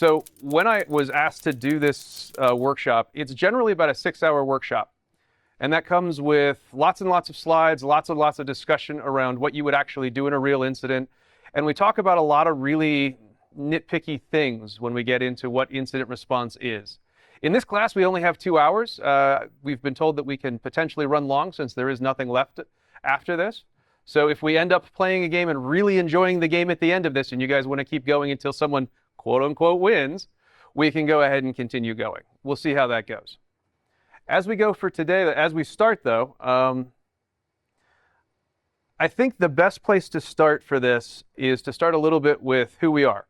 So when I was asked to do this workshop, it's generally about a 6-hour workshop. And that comes with lots and lots of slides, lots and lots of discussion around what you would actually do in a real incident. And we talk about a lot of really nitpicky things when we get into what incident response is. In this class, we only have 2 hours. We've been told that we can potentially run long since there is nothing left after this. So if we end up playing a game and really enjoying the game at the end of this, and you guys want to keep going until someone quote unquote wins, we can go ahead and continue going. We'll see how that goes. As we go for today, as we start though, I think the best place to start for this is to start a little bit with who we are.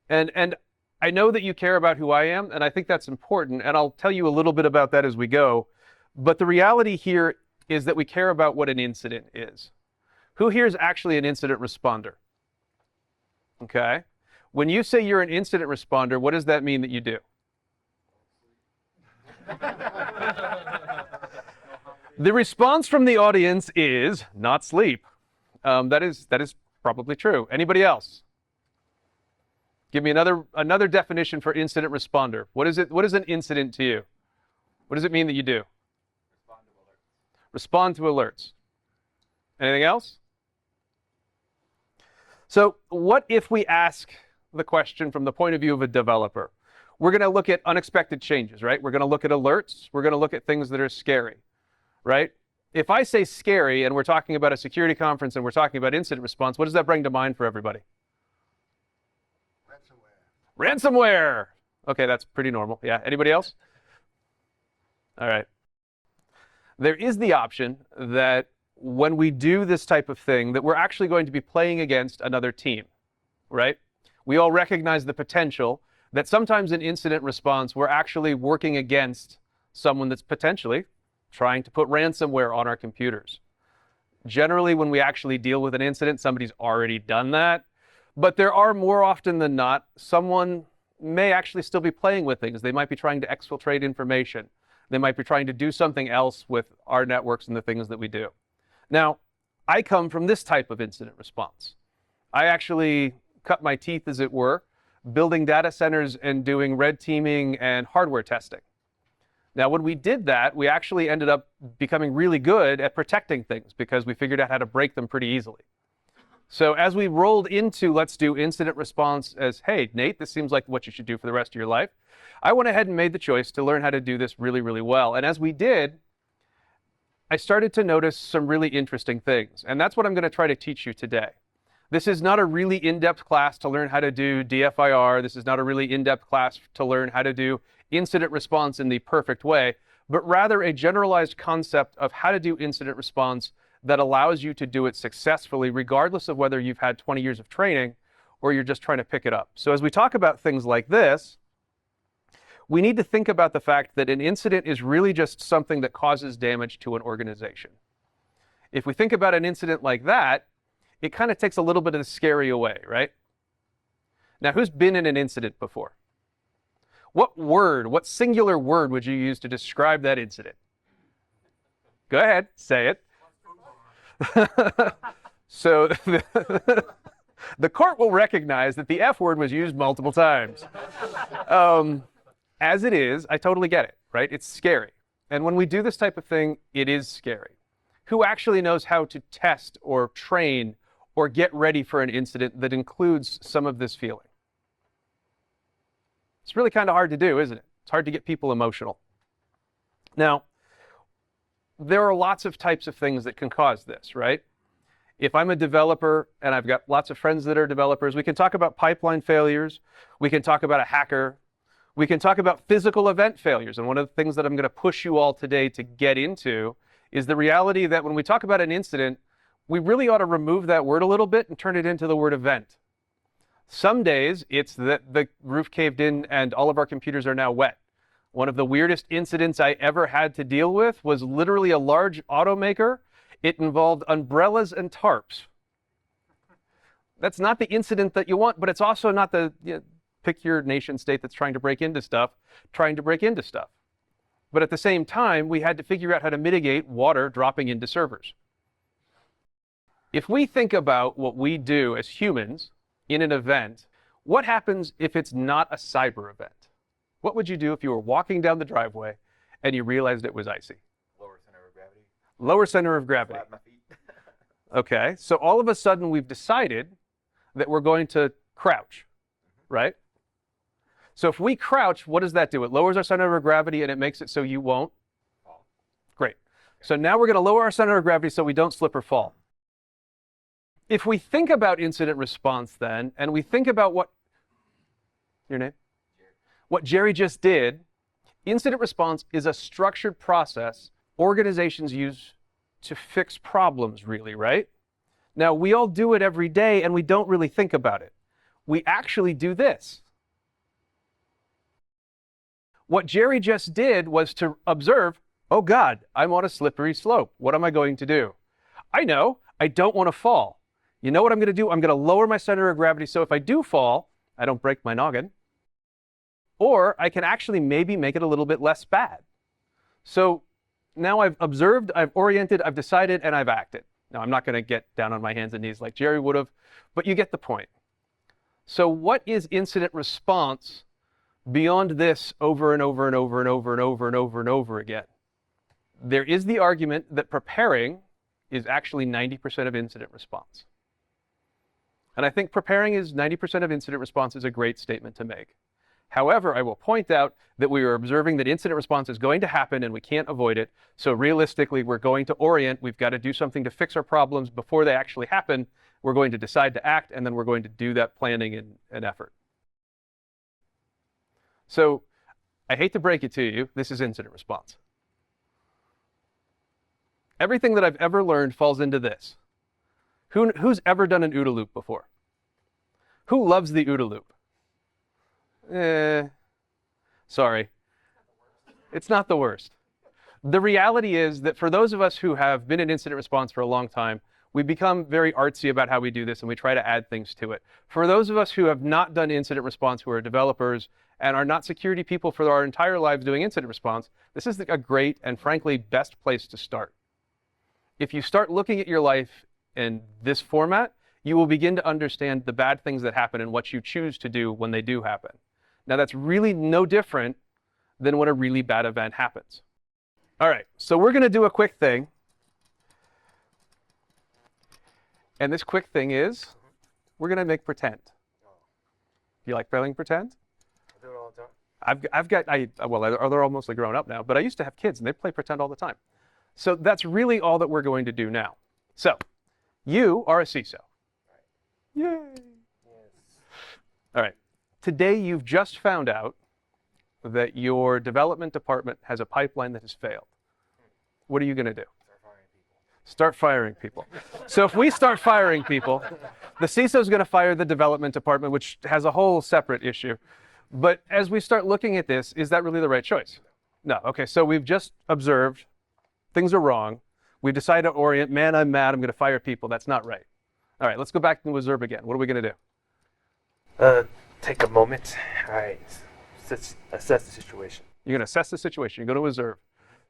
And I know that you care about who I am, and I think that's important, and I'll tell you a little bit about that as we go. But the reality here is that we care about what an incident is. Who here is actually an incident responder? Okay. When you say you're an incident responder, what does that mean that you do? The response from the audience is not sleep. That is probably true. Anybody else? Give me another definition for incident responder. What is it? What is an incident to you? What does it mean that you do? Respond to alerts. Anything else? So what if we ask the question from the point of view of a developer? We're going to look at unexpected changes, right? We're going to look at alerts. We're going to look at things that are scary, right? If I say scary and we're talking about a security conference and we're talking about incident response, what does that bring to mind for everybody? Ransomware. Okay, that's pretty normal. Yeah, anybody else? All right. There is the option that when we do this type of thing, that we're actually going to be playing against another team, right? We all recognize the potential that sometimes in incident response, we're actually working against someone that's potentially trying to put ransomware on our computers. Generally, when we actually deal with an incident, somebody's already done that. But there are more often than not, someone may actually still be playing with things. They might be trying to exfiltrate information. They might be trying to do something else with our networks and the things that we do. Now, I come from this type of incident response. I actually cut my teeth, as it were, building data centers and doing red teaming and hardware testing. Now, when we did that, we actually ended up becoming really good at protecting things because we figured out how to break them pretty easily. So as we rolled into let's do incident response as, hey, Nate, this seems like what you should do for the rest of your life, I went ahead and made the choice to learn how to do this really, really well. And as we did, I started to notice some really interesting things. And that's what I'm going to try to teach you today. This is not a really in-depth class to learn how to do DFIR. This is not a really in-depth class to learn how to do incident response in the perfect way, but rather a generalized concept of how to do incident response that allows you to do it successfully, regardless of whether you've had 20 years of training or you're just trying to pick it up. So as we talk about things like this, we need to think about the fact that an incident is really just something that causes damage to an organization. If we think about an incident like that, it kind of takes a little bit of the scary away, right? Now, who's been in an incident before? What singular word would you use to describe that incident? Go ahead, say it. So the court will recognize that the F word was used multiple times. As it is, I totally get it, right? It's scary. And when we do this type of thing, it is scary. Who actually knows how to test or train or get ready for an incident that includes some of this feeling? It's really kind of hard to do, isn't it? It's hard to get people emotional. Now, there are lots of types of things that can cause this, right? If I'm a developer and I've got lots of friends that are developers, we can talk about pipeline failures. We can talk about a hacker. We can talk about physical event failures. And one of the things that I'm going to push you all today to get into is the reality that when we talk about an incident, we really ought to remove that word a little bit and turn it into the word event. Some days it's that the roof caved in and all of our computers are now wet. One of the weirdest incidents I ever had to deal with was literally a large automaker. It involved umbrellas and tarps. That's not the incident that you want, but it's also not the, pick your nation state that's trying to break into stuff. But at the same time, we had to figure out how to mitigate water dropping into servers. If we think about what we do as humans in an event, What happens if it's not a cyber event? What would you do if you were walking down the driveway and you realized it was icy? Lower center of gravity. Lower center of gravity. Flat my feet. Okay, so all of a sudden we've decided that we're going to crouch, right? So if we crouch, what does that do? It lowers our center of gravity and it makes it so you won't Fall. Great. So now we're going to lower our center of gravity so we don't slip or fall. If we think about incident response then, and we think about what, your name? Jerry. What Jerry just did, incident response is a structured process organizations use to fix problems, really, right? Now, we all do it every day and we don't really think about it. We actually do this. What Jerry just did was to observe, oh God, I'm on a slippery slope. What am I going to do? I know, I don't want to fall. You know what I'm going to do? I'm going to lower my center of gravity so if I do fall, I don't break my noggin. Or I can actually maybe make it a little bit less bad. So now I've observed, I've oriented, I've decided, and I've acted. Now, I'm not going to get down on my hands and knees like Jerry would have, but you get the point. So what is incident response beyond this over and over and over and over and over and over and over again? There is the argument that preparing is actually 90% of incident response. And I think preparing is 90% of incident response is a great statement to make. However, I will point out that we are observing that incident response is going to happen and we can't avoid it. So realistically, we're going to orient. We've got to do something to fix our problems before they actually happen. We're going to decide to act, and then we're going to do that planning and effort. So I hate to break it to you, this is incident response. Everything that I've ever learned falls into this. Who's ever done an OODA loop before? Who loves the OODA loop? Sorry. It's not the worst. The reality is that for those of us who have been in incident response for a long time, we become very artsy about how we do this and we try to add things to it. For those of us who have not done incident response, who are developers and are not security people for our entire lives doing incident response, this is a great and frankly best place to start. If you start looking at your life in this format, you will begin to understand the bad things that happen and what you choose to do when they do happen. Now that's really no different than when a really bad event happens. All right, so we're going to do a quick thing. And this quick thing is, we're going to make pretend. You like playing pretend? I do it all the time. Well, they're all mostly grown up now, but I used to have kids and they play pretend all the time. So that's really all that we're going to do now. So, you are a CISO. Yay! Yes. All right. Today you've just found out that your development department has a pipeline that has failed. What are you going to do? Start firing people. So if we start firing people, the CISO is going to fire the development department, which has a whole separate issue. But as we start looking at this, is that really the right choice? No. Okay, so we've just observed things are wrong. We've decided to orient, man, I'm mad, I'm going to fire people. That's not right. All right, let's go back to observe again. What are we going to do? Take a moment. All right. Assess the situation. You're going to assess the situation. You're going to observe.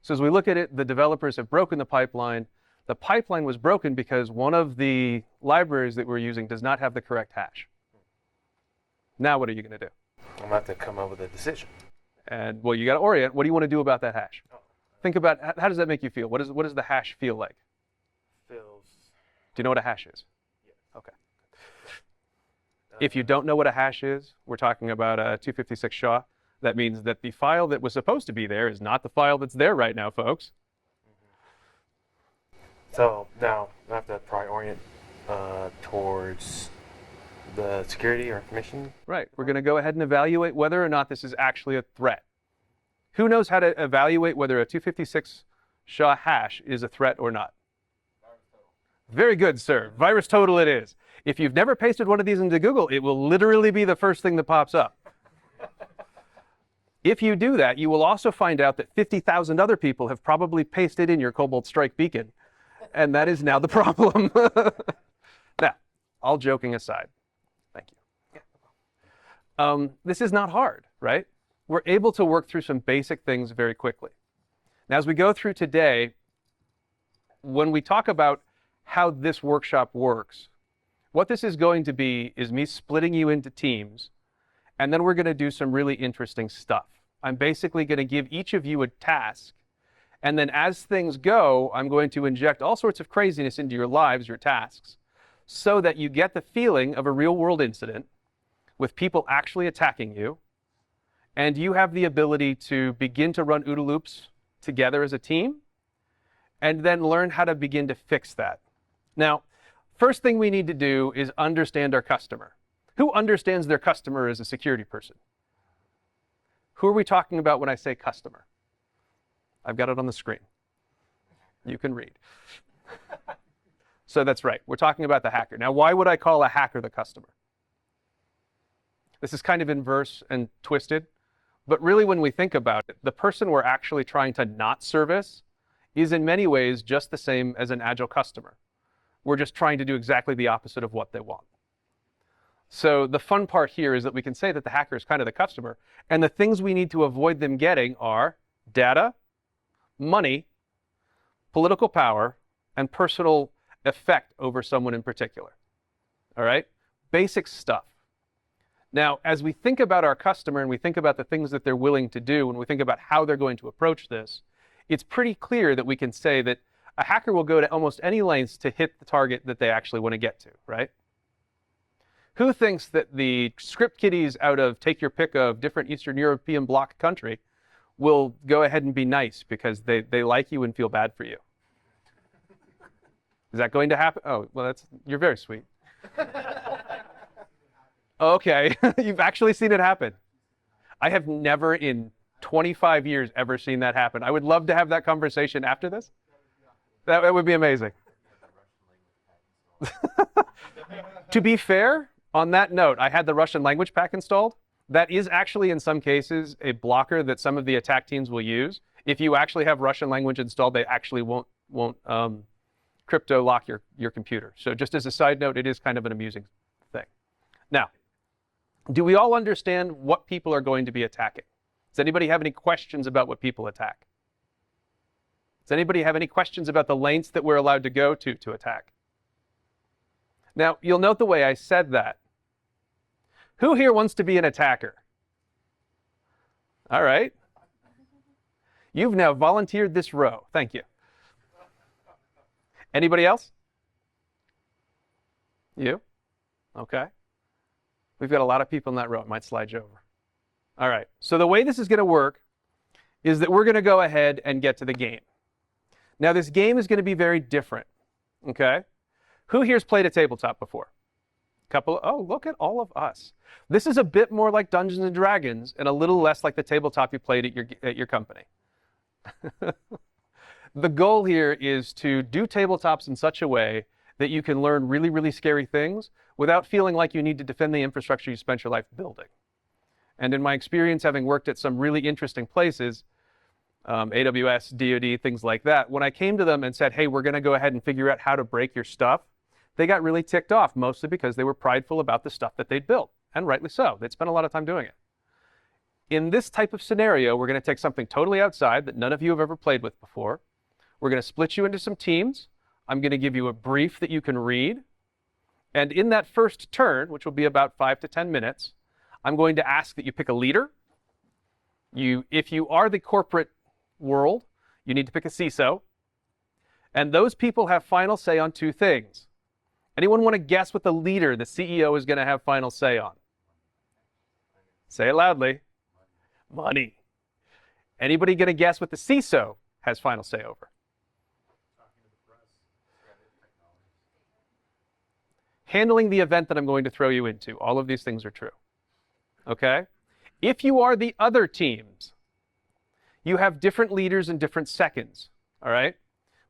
So as we look at it, the developers have broken the pipeline. The pipeline was broken because one of the libraries that we're using does not have the correct hash. Now what are you going to do? I'm going to have to come up with a decision. And, well, you got to orient. What do you want to do about that hash? Oh. Think about, how does that make you feel? What does the hash feel like? Feels... Do you know what a hash is? Yes. Okay. If you don't know what a hash is, we're talking about a 256 SHA. That means that the file that was supposed to be there is not the file that's there right now, folks. So now I have to probably orient towards the security or information. Right. We're going to go ahead and evaluate whether or not this is actually a threat. Who knows how to evaluate whether a 256 SHA hash is a threat or not? Very good, sir. VirusTotal it is. If you've never pasted one of these into Google, it will literally be the first thing that pops up. If you do that, you will also find out that 50,000 other people have probably pasted in your Cobalt Strike beacon. And that is now the problem. Now, all joking aside, thank you. This is not hard, right? We're able to work through some basic things very quickly. Now, as we go through today, when we talk about how this workshop works, What this is going to be is me splitting you into teams, and then we're going to do some really interesting stuff. I'm basically going to give each of you a task, and then as things go, I'm going to inject all sorts of craziness into your lives, your tasks, so that you get the feeling of a real-world incident with people actually attacking you, and you have the ability to begin to run OODA loops together as a team, and then learn how to begin to fix that. Now, first thing we need to do is understand our customer. Who understands their customer as a security person? Who are we talking about when I say customer? I've got it on the screen. You can read. So that's right. We're talking about the hacker. Now, why would I call a hacker the customer? This is kind of inverse and twisted, but really when we think about it, the person we're actually trying to not service is in many ways just the same as an agile customer. We're just trying to do exactly the opposite of what they want. So the fun part here is that we can say that the hacker is kind of the customer, and the things we need to avoid them getting are data, money, political power, and personal effect over someone in particular. All right? Basic stuff. Now, as we think about our customer and we think about the things that they're willing to do, and we think about how they're going to approach this, it's pretty clear that we can say that a hacker will go to almost any lengths to hit the target that they actually want to get to, right? Who thinks that the script kiddies out of take your pick of different Eastern European bloc country will go ahead and be nice because they like you and feel bad for you? Is that going to happen? Oh, well, you're very sweet. Okay, you've actually seen it happen. I have never in 25 years ever seen that happen. I would love to have that conversation after this. That would be amazing. To be fair, on that note, I had the Russian language pack installed. That is actually, in some cases, a blocker that some of the attack teams will use. If you actually have Russian language installed, they actually won't crypto lock your computer. So just as a side note, it is kind of an amusing thing. Now, do we all understand what people are going to be attacking? Does anybody have any questions about what people attack? Does anybody have any questions about the lengths that we're allowed to go to attack? Now, you'll note the way I said that. Who here wants to be an attacker? All right. You've now volunteered this row. Thank you. Anybody else? You? Okay. We've got a lot of people in that row. It might slide you over. All right. So the way this is going to work is that we're going to go ahead and get to the game. Now, this game is going to be very different. Okay? Who here's played a tabletop before? Oh, look at all of us. This is a bit more like Dungeons and Dragons and a little less like the tabletop you played at your company. The goal here is to do tabletops in such a way that you can learn really, really scary things without feeling like you need to defend the infrastructure you spent your life building. And in my experience, having worked at some really interesting places, AWS, DoD, things like that, when I came to them and said, hey, we're going to go ahead and figure out how to break your stuff, they got really ticked off, mostly because they were prideful about the stuff that they'd built, and rightly so. They'd spent a lot of time doing it. In this type of scenario, we're going to take something totally outside that none of you have ever played with before. We're going to split you into some teams. I'm going to give you a brief that you can read. And in that first turn, which will be about 5 to 10 minutes, I'm going to ask that you pick a leader. If you are the corporate world, you need to pick a CISO. And those people have final say on two things. Anyone want to guess what the leader, the CEO, is going to have final say on? Say it loudly. Money. Anybody going to guess what the CISO has final say over? Handling the event that I'm going to throw you into. All of these things are true. Okay? If you are the other teams, you have different leaders and different seconds. All right?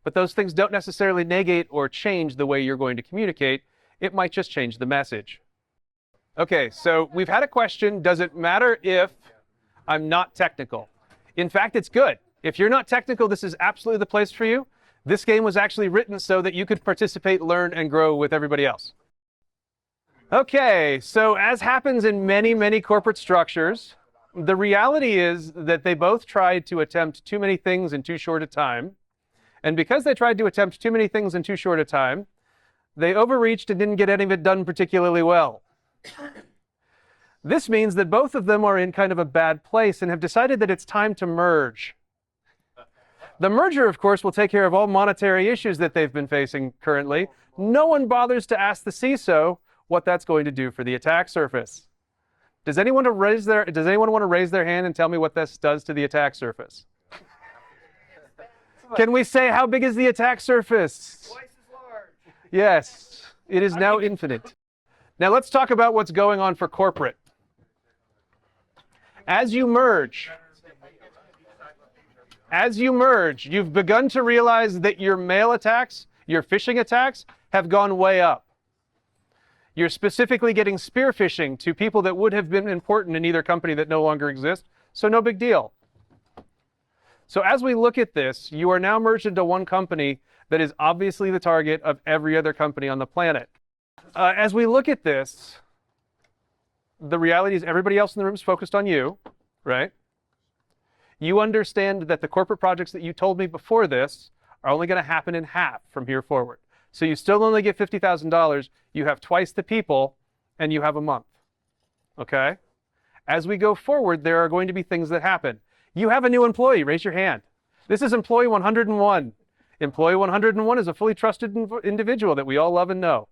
But those things don't necessarily negate or change the way you're going to communicate. It might just change the message. Okay, so we've had a question. Does it matter if I'm not technical? In fact, it's good. If you're not technical, this is absolutely the place for you. This game was actually written so that you could participate, learn, and grow with everybody else. Okay, so as happens in many, many corporate structures, the reality is that they both tried to attempt too many things in too short a time. And because they tried to attempt too many things in too short a time, They overreached and didn't get any of it done particularly well. This means that both of them are in kind of a bad place and have decided that it's time to merge. The merger, of course, will take care of all monetary issues that they've been facing currently. No one bothers to ask the CISO what that's going to do for the attack surface. Does anyone want to raise their hand and tell me what this does to the attack surface? Can we say how big is the attack surface? Twice as large. Yes, it is now infinite. Now let's talk about what's going on for corporate. As you merge, you've begun to realize that your mail attacks, your phishing attacks, have gone way up. You're specifically getting spear phishing to people that would have been important in either company that no longer exist, so no big deal. So as we look at this, you are now merged into one company that is obviously the target of every other company on the planet. As we look at this, the reality is everybody else in the room is focused on you, right? You understand that the corporate projects that you told me before this are only going to happen in half from here forward. So you still only get $50,000, you have twice the people, and you have a month, okay? As we go forward, there are going to be things that happen. You have a new employee, raise your hand. This is employee 101. Employee 101 is a fully trusted individual that we all love and know.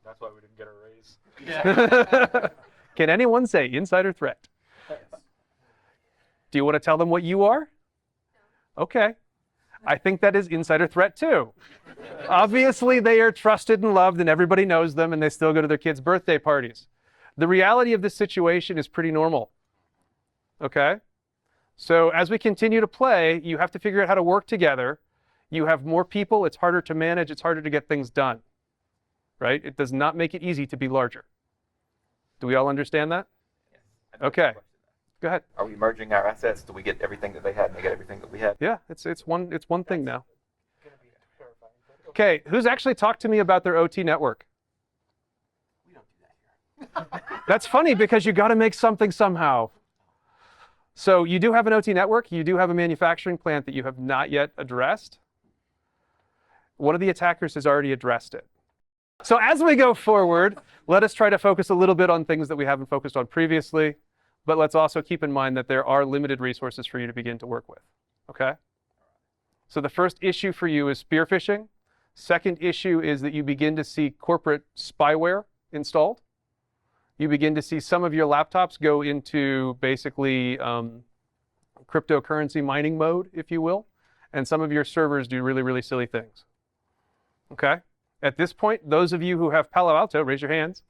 That's why we didn't get a raise. Can anyone say insider threat? Do you want to tell them what you are? Okay. I think that is insider threat too. Obviously, they are trusted and loved and everybody knows them and they still go to their kids' birthday parties. The reality of this situation is pretty normal. Okay? So as we continue to play, you have to figure out how to work together. You have more people, it's harder to manage, it's harder to get things done. Right? It does not make it easy to be larger. Do we all understand that? Yes. Okay. Go ahead. Are we merging our assets? Do we get everything that they had and they get everything that we had? Yeah, it's one thing now. Okay, who's actually talked to me about their OT network? We don't do that here. That's funny because you got to make something somehow. So you do have an OT network, you do have a manufacturing plant that you have not yet addressed. One of the attackers has already addressed it. So as we go forward, let us try to focus a little bit on things that we haven't focused on previously, but let's also keep in mind that there are limited resources for you to begin to work with, okay? So the first issue for you is spear phishing. Second issue is that you begin to see corporate spyware installed. You begin to see some of your laptops go into basically cryptocurrency mining mode, if you will, and some of your servers do really, really silly things, okay? At this point, those of you who have Palo Alto, raise your hands,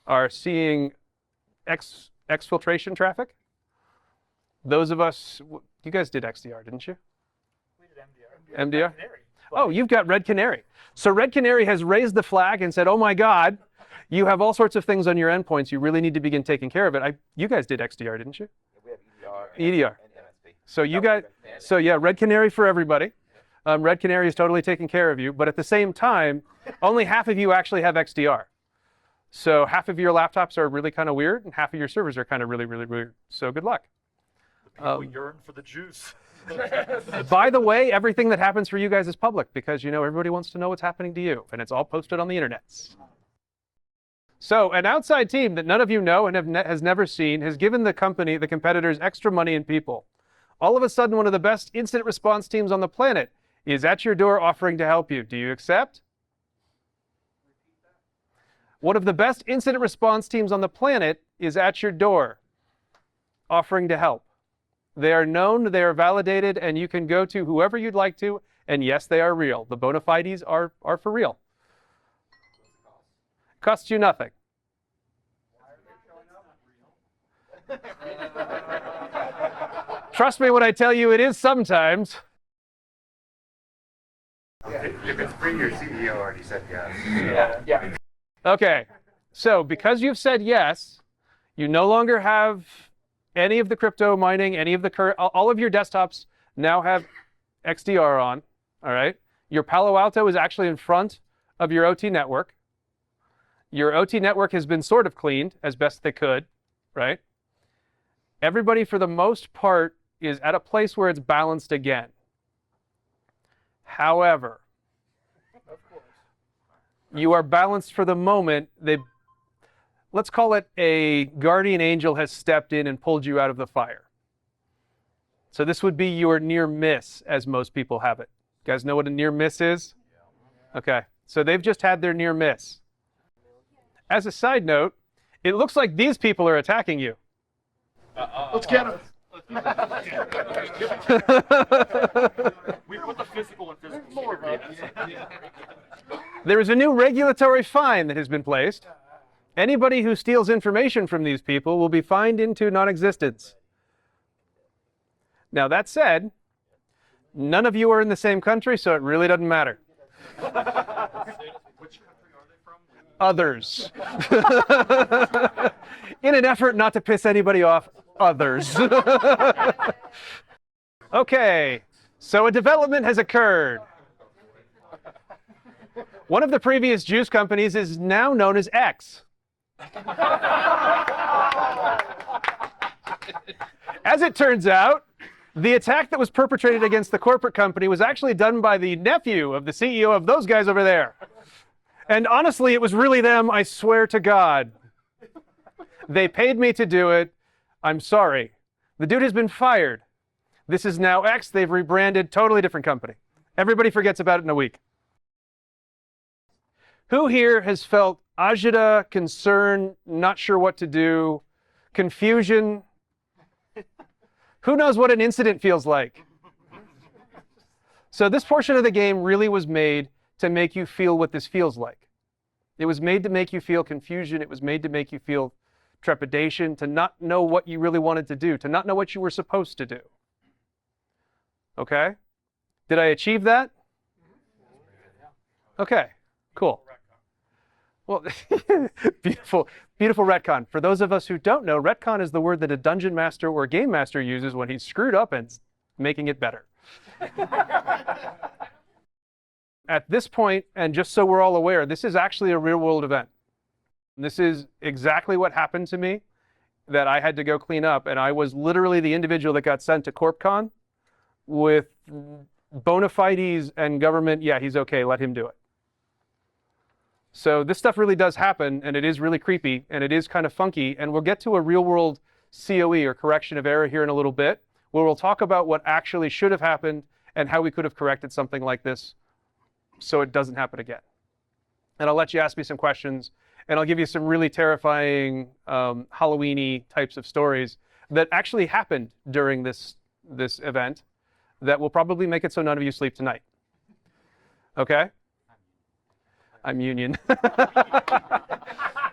are seeing exfiltration traffic. Those of us, you guys did XDR, didn't you? We did MDR. MDR? Oh, you've got Red Canary. So Red Canary has raised the flag and said, oh my God, you have all sorts of things on your endpoints. You really need to begin taking care of it. You guys did XDR, didn't you? We have EDR. and MSP. So you guys, so yeah, Red Canary for everybody. Red Canary is totally taking care of you, but at the same time, only half of you actually have XDR. So half of your laptops are really kind of weird, and half of your servers are kind of really, really weird. So good luck. The people yearn for the juice. By the way, everything that happens for you guys is public because, you know, everybody wants to know what's happening to you, and it's all posted on the internet. So an outside team that none of you know and has never seen has given the competitors extra money and people. All of a sudden, one of the best incident response teams on the planet is at your door offering to help you. Do you accept? One of the best incident response teams on the planet is at your door offering to help. They are known, they are validated, and you can go to whoever you'd like to, and yes, they are real. The bona fides are for real. Costs you nothing. Trust me when I tell you it is sometimes. If it's free, your CEO already said yes. Yeah. Okay, so because you've said yes, you no longer have any of the crypto mining, any of the current, all of your desktops now have XDR on, all right? Your Palo Alto is actually in front of your OT network. Your OT network has been sort of cleaned as best they could, right? Everybody, for the most part, is at a place where it's balanced again. However, You are balanced for the moment. Let's call it a guardian angel has stepped in and pulled you out of the fire. So this would be your near miss, as most people have it. You guys know what a near miss is? Okay, so they've just had their near miss. As a side note, it looks like these people are attacking you. Let's get him. We put the physical and physical. There is a new regulatory fine that has been placed. Anybody who steals information from these people will be fined into non-existence. Now, that said, none of you are in the same country, so it really doesn't matter. Which country are they from? Others. In an effort not to piss anybody off, others. Okay, so a development has occurred. One of the previous juice companies is now known as X. As it turns out, the attack that was perpetrated against the corporate company was actually done by the nephew of the CEO of those guys over there. And honestly, it was really them, I swear to God. They paid me to do it. I'm sorry. The dude has been fired. This is now X. They've rebranded, totally different company. Everybody forgets about it in a week. Who here has felt agita, concern, not sure what to do, confusion? Who knows what an incident feels like? So this portion of the game really was made to make you feel what this feels like. It was made to make you feel confusion. It was made to make you feel trepidation, to not know what you really wanted to do, to not know what you were supposed to do. Okay? Did I achieve that? Okay, cool. Well, beautiful, beautiful retcon. For those of us who don't know, retcon is the word that a dungeon master or game master uses when he's screwed up and making it better. At this point, and just so we're all aware, this is actually a real-world event. This is exactly what happened to me that I had to go clean up, and I was literally the individual that got sent to CorpCon with bona fides and government, yeah, he's okay, let him do it. So this stuff really does happen, and it is really creepy, and it is kind of funky, and we'll get to a real-world COE, or correction of error, here in a little bit, where we'll talk about what actually should have happened and how we could have corrected something like this so it doesn't happen again. And I'll let you ask me some questions, and I'll give you some really terrifying Halloween-y types of stories that actually happened during this event that will probably make it so none of you sleep tonight. Okay? I'm union.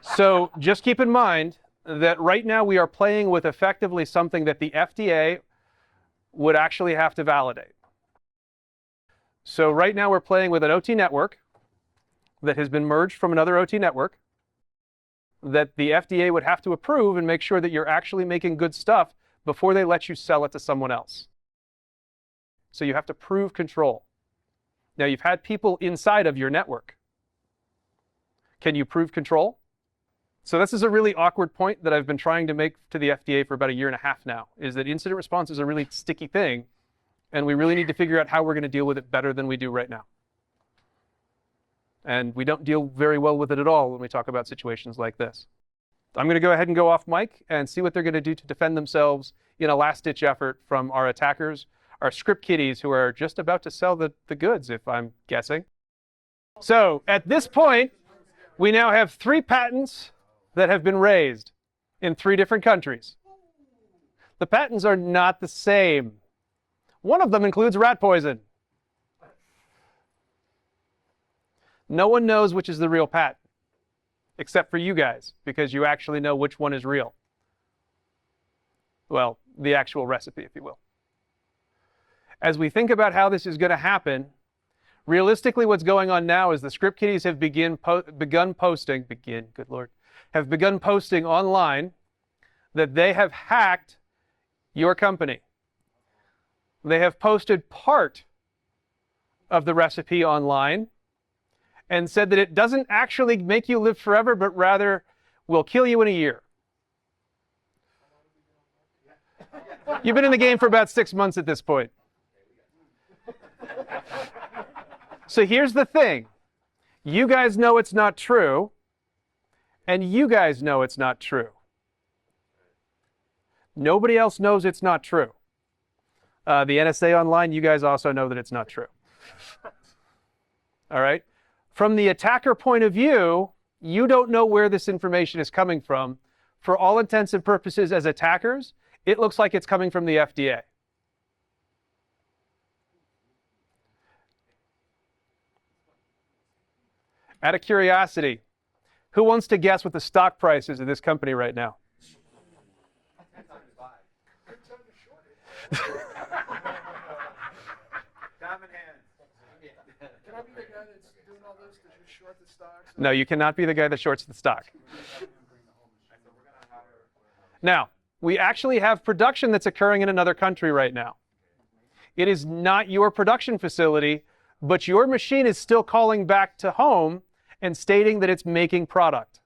So just keep in mind that right now we are playing with effectively something that the FDA would actually have to validate. So right now we're playing with an OT network that has been merged from another OT network that the FDA would have to approve and make sure that you're actually making good stuff before they let you sell it to someone else. So you have to prove control. Now you've had people inside of your network. Can you prove control? So this is a really awkward point that I've been trying to make to the FDA for about a year and a half now, is that incident response is a really sticky thing, and we really need to figure out how we're going to deal with it better than we do right now. And we don't deal very well with it at all when we talk about situations like this. I'm going to go ahead and go off mic and see what they're going to do to defend themselves in a last-ditch effort from our attackers, our script kiddies who are just about to sell the goods, if I'm guessing. So at this point, we now have 3 patents that have been raised in 3 different countries. The patents are not the same. One of them includes rat poison. No one knows which is the real patent, except for you guys, because you actually know which one is real. Well, the actual recipe, if you will. As we think about how this is going to happen, realistically, what's going on now is the script kiddies have begun posting online that they have hacked your company. They have posted part of the recipe online and said that it doesn't actually make you live forever, but rather will kill you in a year. You've been in the game for about 6 months at this point. So here's the thing. You guys know it's not true, and you guys know it's not true. Nobody else knows it's not true. The NSA online, you guys also know that it's not true. All right? From the attacker point of view, you don't know where this information is coming from. For all intents and purposes as attackers, it looks like it's coming from the FDA. Out of curiosity, who wants to guess what the stock price is of this company right now? Can I be the guy that's doing all this to short the stocks? No, you cannot be the guy that shorts the stock. Now, we actually have production that's occurring in another country right now. It is not your production facility, but your machine is still calling back to home and stating that it's making product.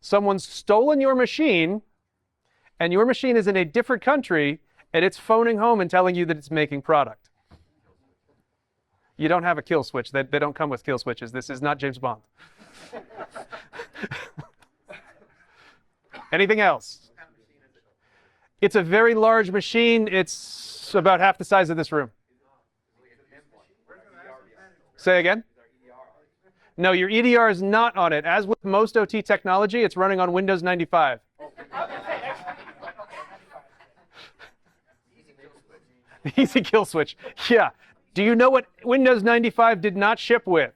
Someone's stolen your machine, and your machine is in a different country, and it's phoning home and telling you that it's making product. You don't have a kill switch. They don't come with kill switches. This is not James Bond. Anything else? It's a very large machine. It's about half the size of this room. Say again? No, your EDR is not on it. As with most OT technology, it's running on Windows 95. Easy kill switch. Yeah. Do you know what Windows 95 did not ship with?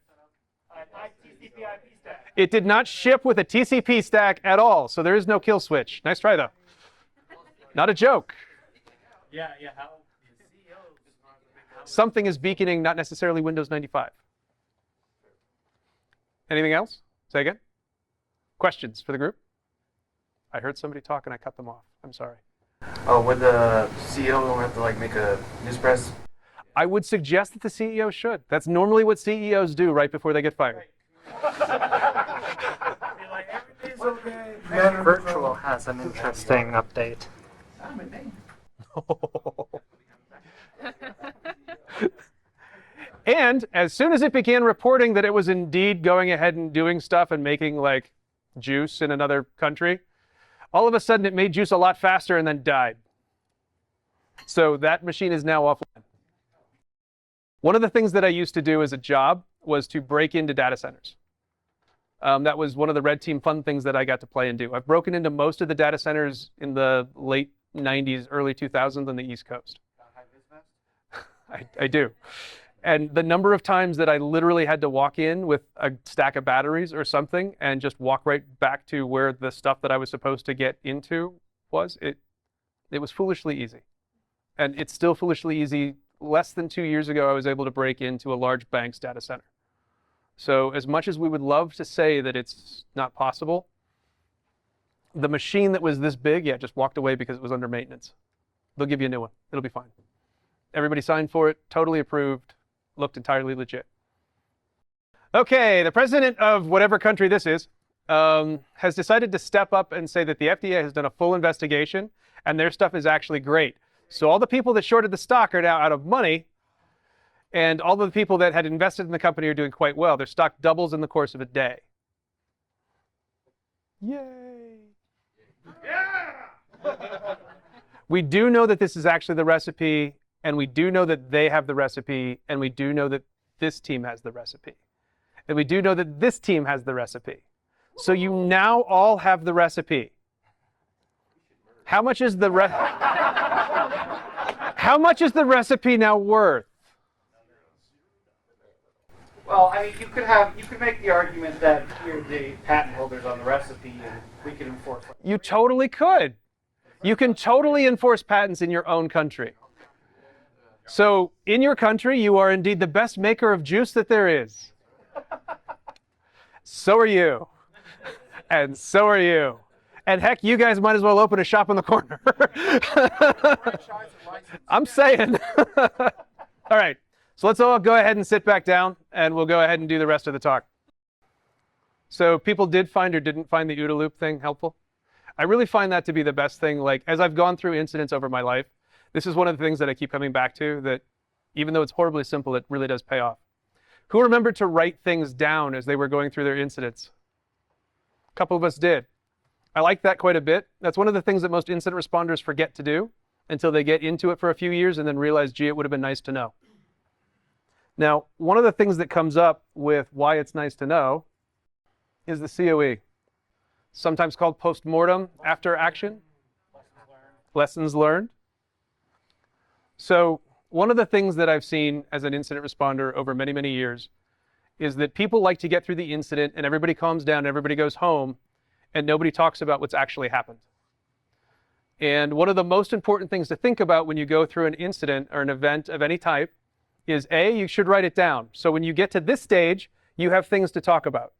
It did not ship with a TCP stack at all, so there is no kill switch. Nice try, though. Not a joke. Yeah. Something is beaconing, not necessarily Windows 95. Anything else? Say again. Questions for the group? I heard somebody talk and I cut them off. I'm sorry. Oh, would the CEO don't have to like make a news press? I would suggest that the CEO should. That's normally what CEOs do right before they get fired. Virtual has an interesting update. And as soon as it began reporting that it was indeed going ahead and doing stuff and making like juice in another country, all of a sudden it made juice a lot faster and then died. So that machine is now offline. One of the things that I used to do as a job was to break into data centers. That was one of the red team fun things that I got to play and do. I've broken into most of the data centers in the late 90s, early 2000s on the East Coast. I do. And the number of times that I literally had to walk in with a stack of batteries or something and just walk right back to where the stuff that I was supposed to get into was, it was foolishly easy. And it's still foolishly easy. Less than 2 years ago, I was able to break into a large bank's data center. So as much as we would love to say that it's not possible, the machine that was this big, yeah, just walked away because it was under maintenance. They'll give you a new one. It'll be fine. Everybody signed for it, totally approved, looked entirely legit. Okay, the president of whatever country this is has decided to step up and say that the FDA has done a full investigation and their stuff is actually great. So all the people that shorted the stock are now out of money, and all the people that had invested in the company are doing quite well. Their stock doubles in the course of a day. Yay! Yeah! We do know that this is actually the recipe, and we do know that they have the recipe, and we do know that this team has the recipe. And we do know that this team has the recipe. So you now all have the recipe. How much is the How much is the recipe now worth? Well, I mean, you could make the argument that you're the patent holders on the recipe, and we could enforce it. You totally could. You can totally enforce patents in your own country. So in your country, you are indeed the best maker of juice that there is. So are you. And so are you. And heck, you guys might as well open a shop in the corner. I'm saying. All right. So let's all go ahead and sit back down, and we'll go ahead and do the rest of the talk. So people did find or didn't find the OODA loop thing helpful. I really find that to be the best thing. Like, as I've gone through incidents over my life, this is one of the things that I keep coming back to, that Even though it's horribly simple, it really does pay off. Who remembered to write things down as they were going through their incidents? A couple of us did. I like that quite a bit. That's one of the things that most incident responders forget to do until they get into it for a few years and then realize, gee, it would have been nice to know. Now, one of the things that comes up with why it's nice to know is the COE, sometimes called post-mortem, after action. Lessons learned. So one of the things that I've seen as an incident responder over many, many years is that people like to get through the incident and everybody calms down, everybody goes home, and nobody talks about what's actually happened. And one of the most important things to think about when you go through an incident or an event of any type is A, you should write it down. So when you get to this stage, you have things to talk about.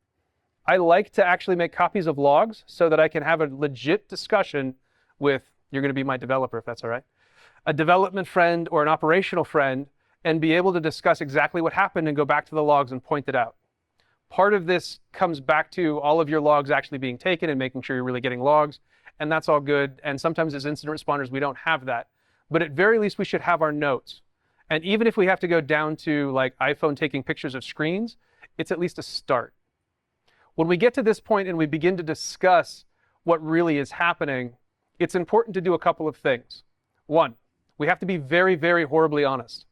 I like to actually make copies of logs so that I can have a legit discussion with, you're going to be my developer if that's all right, a development friend or an operational friend, and be able to discuss exactly what happened and go back to the logs and point it out. Part of this comes back to all of your logs actually being taken and making sure you're really getting logs, and that's all good. And sometimes as incident responders, we don't have that. But at very least, we should have our notes. And even if we have to go down to like iPhone taking pictures of screens, it's at least a start. When we get to this point and we begin to discuss what really is happening, it's important to do a couple of things. One, we have to be very, very horribly honest.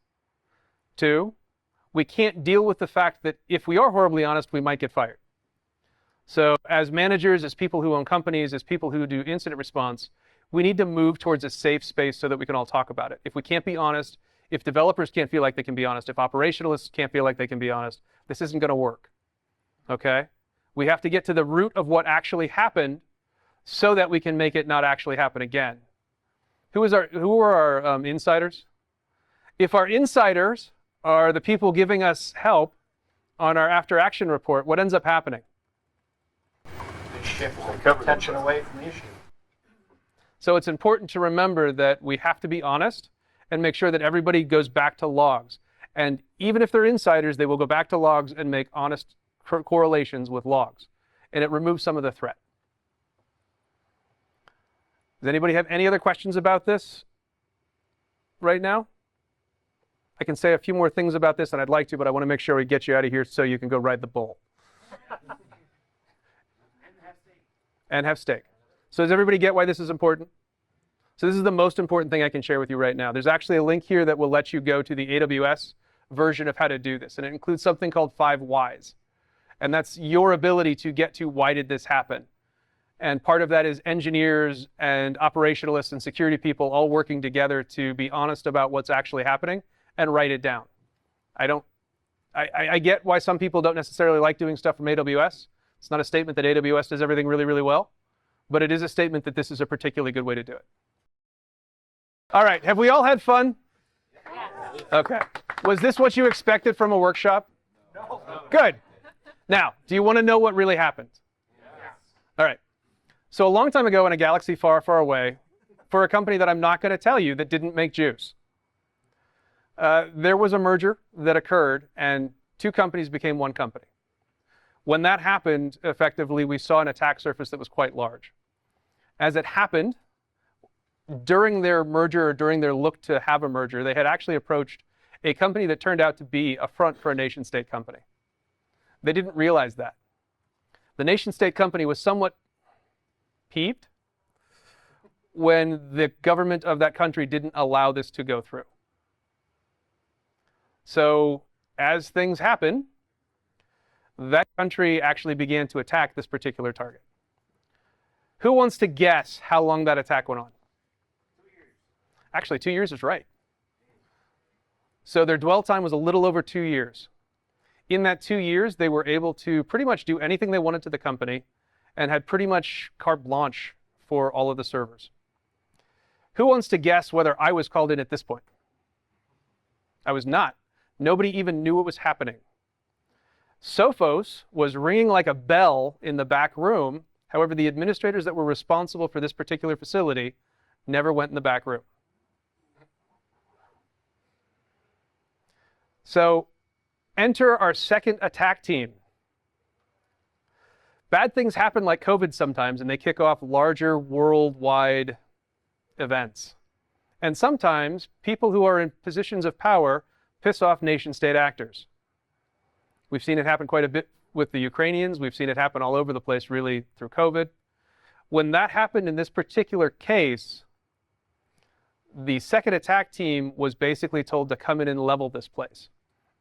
Two, we can't deal with the fact that if we are horribly honest, we might get fired. So as managers, as people who own companies, as people who do incident response, we need to move towards a safe space so that we can all talk about it. If we can't be honest, if developers can't feel like they can be honest, if operationalists can't feel like they can be honest, this isn't going to work. Okay? We have to get to the root of what actually happened so that we can make it not actually happen again. Who are our insiders? If our insiders are the people giving us help on our after action report, what ends up happening? They shift the attention away from the issue. So it's important to remember that we have to be honest and make sure that everybody goes back to logs. And even if they're insiders, they will go back to logs and make honest correlations with logs. And it removes some of the threat. Does anybody have any other questions about this right now? I can say a few more things about this, and I'd like to, but I want to make sure we get you out of here so you can go ride the bull. And have steak. So does everybody get why this is important? So this is the most important thing I can share with you right now. There's actually a link here that will let you go to the AWS version of how to do this, and it includes something called 5 whys. And that's your ability to get to why did this happen? And part of that is engineers and operationalists and security people all working together to be honest about what's actually happening and write it down. I get why some people don't necessarily like doing stuff from AWS. It's not a statement that AWS does everything really, really well, but it is a statement that this is a particularly good way to do it. All right, have we all had fun? Yes. Okay. Was this what you expected from a workshop? No. Good. Now, do you want to know what really happened? Yes. All right. So a long time ago in a galaxy far, far away, for a company that I'm not going to tell you that didn't make juice, there was a merger that occurred and 2 companies became 1 company. When that happened, effectively, we saw an attack surface that was quite large. As it happened, during their merger or during their look to have a merger, they had actually approached a company that turned out to be a front for a nation-state company. They didn't realize that. The nation-state company was somewhat peeved when the government of that country didn't allow this to go through. So as things happen, that country actually began to attack this particular target. Who wants to guess how long that attack went on? 2 years. Actually, 2 years is right. So their dwell time was a little over 2 years. In that 2 years, they were able to pretty much do anything they wanted to the company and had pretty much carte blanche for all of the servers. Who wants to guess whether I was called in at this point? I was not. Nobody even knew what was happening. Sophos was ringing like a bell in the back room. However, the administrators that were responsible for this particular facility never went in the back room. So enter our second attack team. Bad things happen like COVID sometimes, and they kick off larger worldwide events. And sometimes people who are in positions of power piss off nation-state actors. We've seen it happen quite a bit with the Ukrainians. We've seen it happen all over the place, really, through COVID. When that happened in this particular case, the second attack team was basically told to come in and level this place,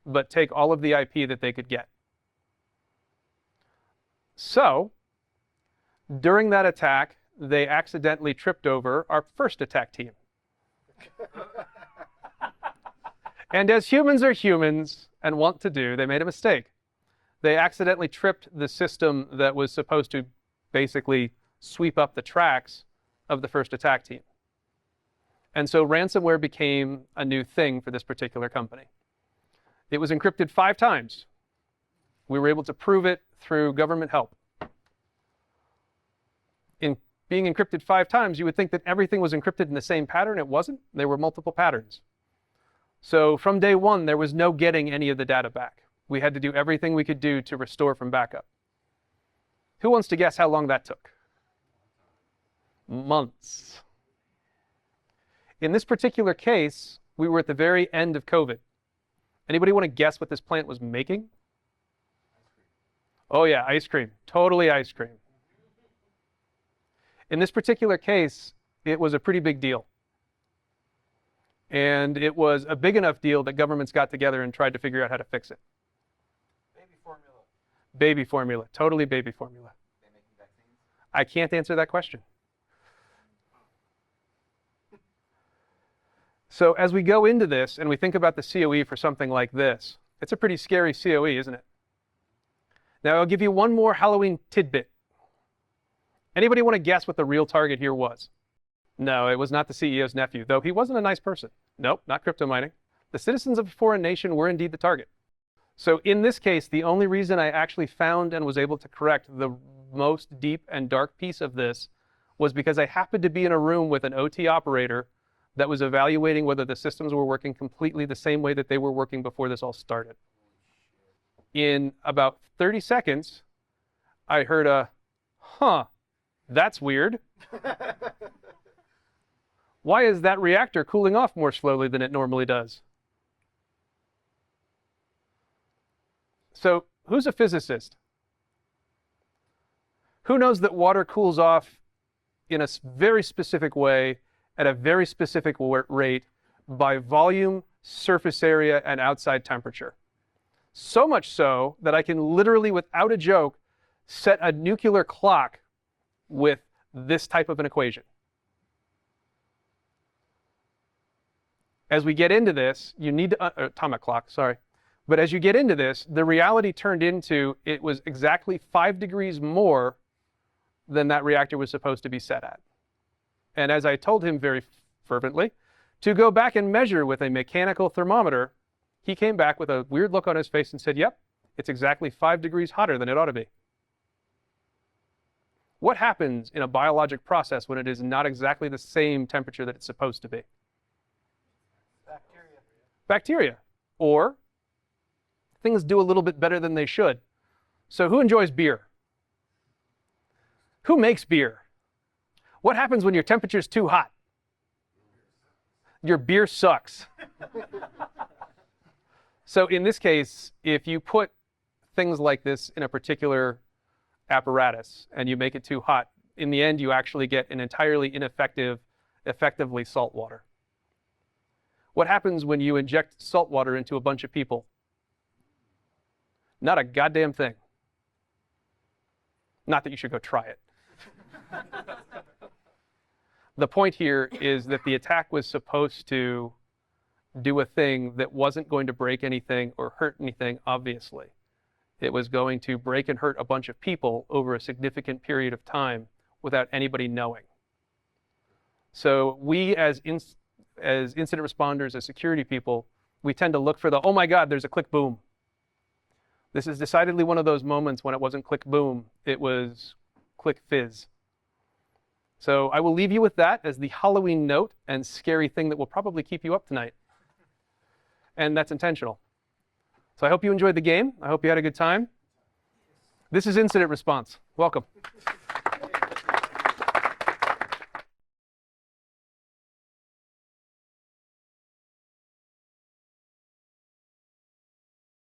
but take all of the IP that they could get. So, during that attack, they accidentally tripped over our first attack team. And as humans are humans and want to do, they made a mistake. They accidentally tripped the system that was supposed to basically sweep up the tracks of the first attack team. And so ransomware became a new thing for this particular company. It was encrypted 5 times. We were able to prove it through government help. In being encrypted 5 times, you would think that everything was encrypted in the same pattern. It wasn't. There were multiple patterns. So from day one, there was no getting any of the data back. We had to do everything we could do to restore from backup. Who wants to guess how long that took? Months. In this particular case, we were at the very end of COVID. Anybody want to guess what this plant was making? Oh yeah, ice cream. Totally ice cream. In this particular case, it was a pretty big deal. And it was a big enough deal that governments got together and tried to figure out how to fix it. Baby formula. Baby formula. Totally baby formula. They making vaccines? I can't answer that question. So as we go into this and we think about the COE for something like this, it's a pretty scary COE, isn't it? Now I'll give you one more Halloween tidbit. Anybody want to guess what the real target here was? No, it was not the CEO's nephew, though he wasn't a nice person. Nope, not crypto mining. The citizens of a foreign nation were indeed the target. So in this case, the only reason I actually found and was able to correct the most deep and dark piece of this was because I happened to be in a room with an OT operator that was evaluating whether the systems were working completely the same way that they were working before this all started. In about 30 seconds, I heard a, huh, that's weird. Why is that reactor cooling off more slowly than it normally does? So, who's a physicist? Who knows that water cools off in a very specific way at a very specific rate by volume, surface area, and outside temperature? So much so that I can literally, without a joke, set a nuclear clock with this type of an equation. As we get into this, you need to, atomic clock, sorry. But as you get into this, the reality turned into it was exactly 5 degrees more than that reactor was supposed to be set at. And as I told him very fervently, to go back and measure with a mechanical thermometer, he came back with a weird look on his face and said, yep, it's exactly 5 degrees hotter than it ought to be. What happens in a biologic process when it is not exactly the same temperature that it's supposed to be? Bacteria. Bacteria. Or things do a little bit better than they should. So who enjoys beer? Who makes beer? What happens when your temperature is too hot? Your beer sucks. So in this case, if you put things like this in a particular apparatus and you make it too hot, in the end you actually get an entirely ineffective, effectively salt water. What happens when you inject salt water into a bunch of people? Not a goddamn thing. Not that you should go try it. The point here is that the attack was supposed to do a thing that wasn't going to break anything or hurt anything, obviously. It was going to break and hurt a bunch of people over a significant period of time without anybody knowing. So we as incident responders, as security people, we tend to look for the, oh my God, there's a click boom. This is decidedly one of those moments when it wasn't click boom, it was click fizz. So I will leave you with that as the Halloween note and scary thing that will probably keep you up tonight. And that's intentional. So I hope you enjoyed the game. I hope you had a good time. This is Incident Response. Welcome.